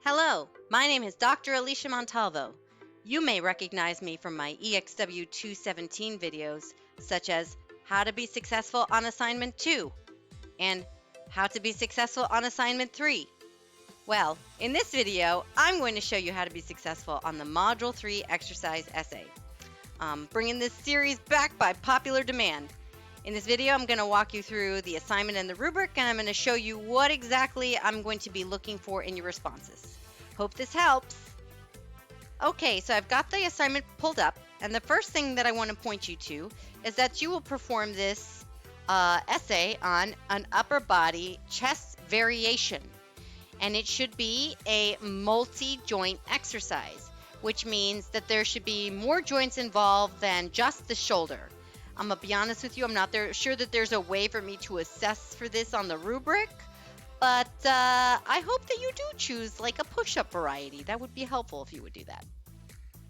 Hello, my name is Dr. Alicia Montalvo. You may recognize me from my EXW 217 videos, such as How to Be Successful on Assignment 2 and How to Be Successful on Assignment 3. Well, in this video, I'm going to show you how to be successful on the Module 3 exercise essay. Bringing this series back by popular demand. In this video, I'm going to walk you through the assignment and the rubric, and I'm going to show you what exactly I'm going to be looking for in your responses. Hope this helps. Okay, so I've got the assignment pulled up, and the first thing that I want to point you to is that you will perform this essay on an upper body chest variation, and it should be a multi-joint exercise, which means that there should be more joints involved than just the shoulder. I'm going to be honest with you, I'm not sure that there's a way for me to assess for this on the rubric, but I hope that you do choose like a push-up variety. That would be helpful if you would do that.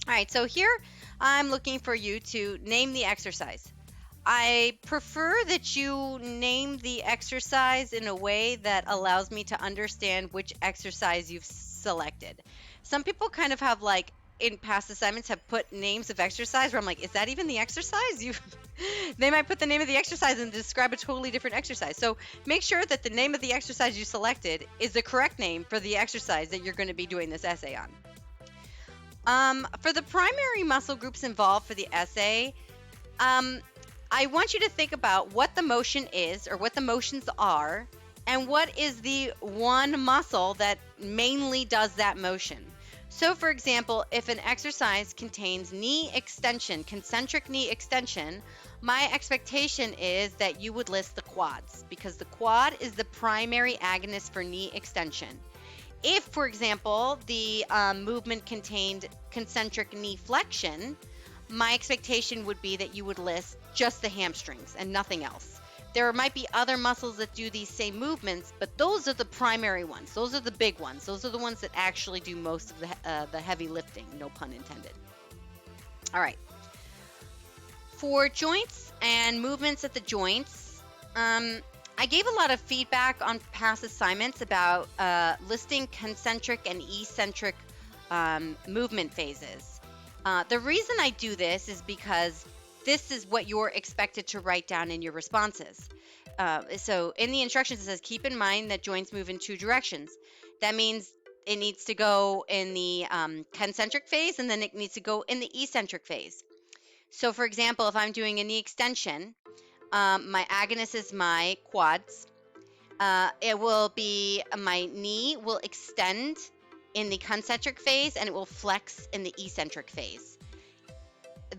All right, so here I'm looking for you to name the exercise. I prefer that you name the exercise in a way that allows me to understand which exercise you've selected. Some people kind of have like in past assignments have put names of exercise where I'm like, is that even the exercise? They might put the name of the exercise and describe a totally different exercise. So make sure that the name of the exercise you selected is the correct name for the exercise that you're going to be doing this essay on. For the primary muscle groups involved for the essay, I want you to think about what the motion is or what the motions are and what is the one muscle that mainly does that motion. So for example, if an exercise contains knee extension, concentric knee extension, my expectation is that you would list the quads because the quad is the primary agonist for knee extension. If, for example, the movement contained concentric knee flexion, my expectation would be that you would list just the hamstrings and nothing else. There might be other muscles that do these same movements, but those are the primary ones. Those are the big ones. Those are the ones that actually do most of the heavy lifting, no pun intended. All right. For joints and movements at the joints, I gave a lot of feedback on past assignments about listing concentric and eccentric movement phases. The reason I do this is because this is what you're expected to write down in your responses. So in the instructions, it says, keep in mind that joints move in two directions. That means it needs to go in the concentric phase, and then it needs to go in the eccentric phase. So for example, if I'm doing a knee extension, my agonist is my quads. It will be, my knee will extend in the concentric phase, and it will flex in the eccentric phase.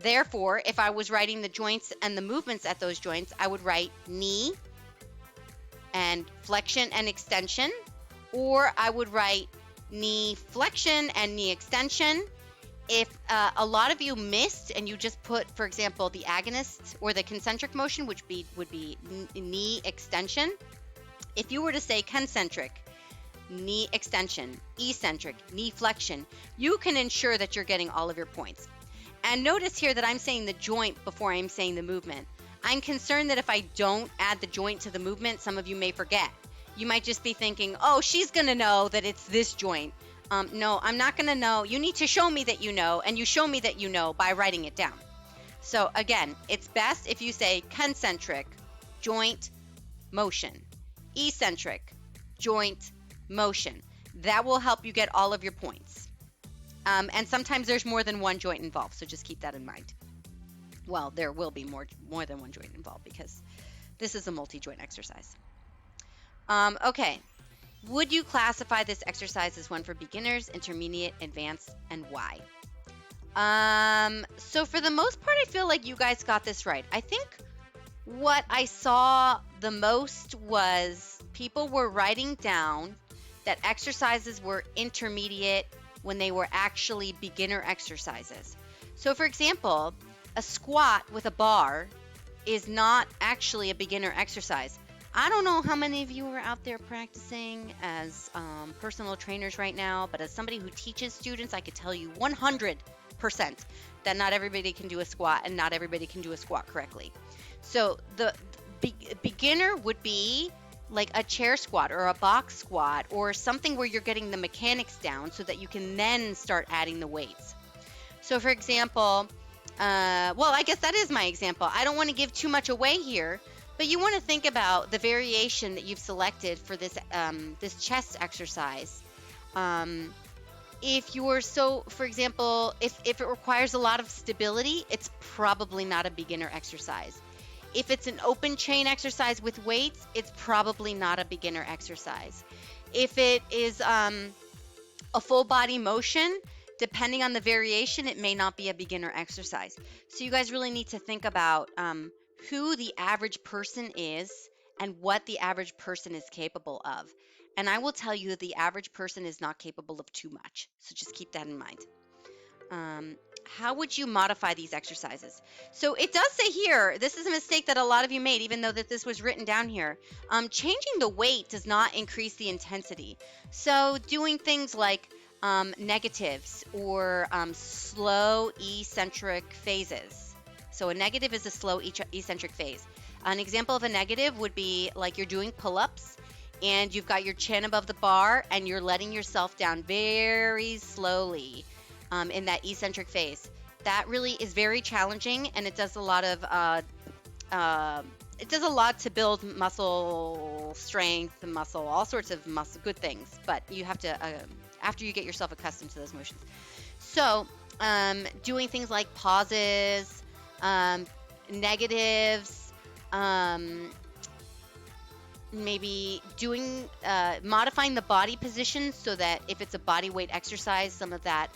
Therefore, if I was writing the joints and the movements at those joints, I would write knee and flexion and extension, or I would write knee flexion and knee extension. If a lot of you missed and you just put, for example, the agonist or the concentric motion, which would be knee extension, if you were to say concentric, knee extension, eccentric, knee flexion, you can ensure that you're getting all of your points. And notice here that I'm saying the joint before I'm saying the movement. I'm concerned that if I don't add the joint to the movement, some of you may forget. You might just be thinking, oh, she's going to know that it's this joint. No, I'm not going to know. You need to show me that you know, and you show me that you know by writing it down. So again, it's best if you say concentric, joint, motion. Eccentric, joint, motion. That will help you get all of your points. And sometimes there's more than one joint involved, so just keep that in mind. Well, there will be more than one joint involved because this is a multi-joint exercise. Okay. Would you classify this exercise as one for beginners, intermediate, advanced, and why? So for the most part, I feel like you guys got this right. I think what I saw the most was people were writing down that exercises were intermediate when they were actually beginner exercises. So for example, a squat with a bar is not actually a beginner exercise. I don't know how many of you are out there practicing as personal trainers right now, but as somebody who teaches students, I could tell you 100% that not everybody can do a squat and not everybody can do a squat correctly. So the beginner would be like a chair squat or a box squat or something where you're getting the mechanics down so that you can then start adding the weights. So for example, well, I guess that is my example. I don't want to give too much away here, but you want to think about the variation that you've selected for this chest exercise. Um, if you're for example, if it requires a lot of stability, it's probably not a beginner exercise. If it's an open chain exercise with weights, it's probably not a beginner exercise. If it is a full body motion, depending on the variation, it may not be a beginner exercise. So you guys really need to think about who the average person is and what the average person is capable of. And I will tell you that the average person is not capable of too much. So just keep that in mind. How would you modify these exercises? So it does say here, this is a mistake that a lot of you made, even though that this was written down here. Changing the weight does not increase the intensity. So doing things like negatives or slow eccentric phases. So a negative is a slow eccentric phase. An example of a negative would be like you're doing pull-ups and you've got your chin above the bar and you're letting yourself down very slowly. In that eccentric phase. That really is very challenging, and it does a lot to build muscle strength, muscle, all sorts of muscle, good things. But you have to, after you get yourself accustomed to those motions. So, doing things like pauses, negatives, maybe doing modifying the body position so that if it's a body weight exercise, some of that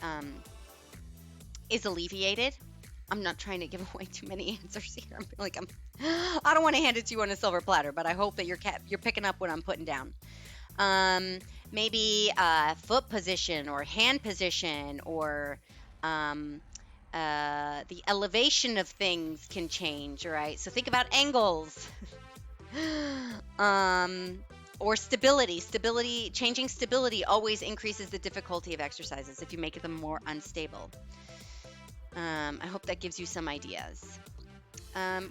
is alleviated. I'm not trying to give away too many answers here. I don't want to hand it to you on a silver platter, but I hope that you're picking up what I'm putting down. Maybe foot position or hand position or the elevation of things can change, right? So think about angles. Or stability. Changing stability always increases the difficulty of exercises if you make them more unstable. I hope that gives you some ideas.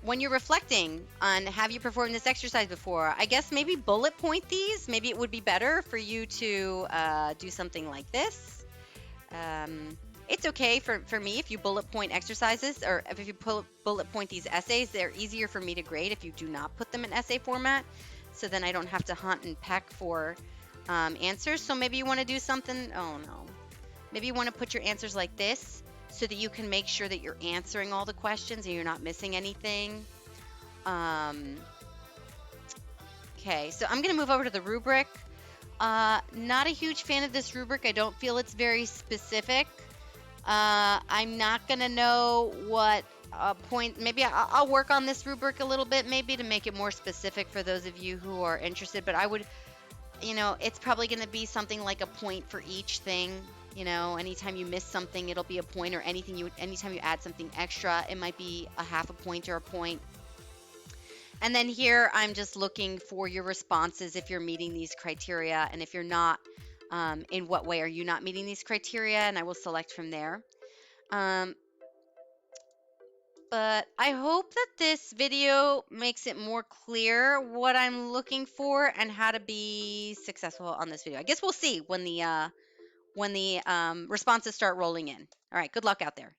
When you're reflecting on have you performed this exercise before, I guess maybe bullet point these. Maybe it would be better for you to do something like this. It's okay for me if you bullet point exercises, or if you bullet point these essays. They're easier for me to grade if you do not put them in essay format, so then I don't have to hunt and peck for answers. So maybe you want to do something, maybe you want to put your answers like this so that you can make sure that you're answering all the questions and you're not missing anything. Okay, so I'm going to move over to the rubric. Not a huge fan of this rubric. I don't feel it's very specific. I'm not going to know what point. Maybe I'll work on this rubric a little bit, maybe to make it more specific for those of you who are interested. But I would, it's probably going to be something like a point for each thing. Anytime you miss something, it'll be a point, or anytime you add something extra, it might be a half a point or a point. And then here, I'm just looking for your responses if you're meeting these criteria, and if you're not, in what way are you not meeting these criteria, and I will select from there. But I hope that this video makes it more clear what I'm looking for and how to be successful on this video. I guess we'll see when the responses start rolling in. All right, good luck out there.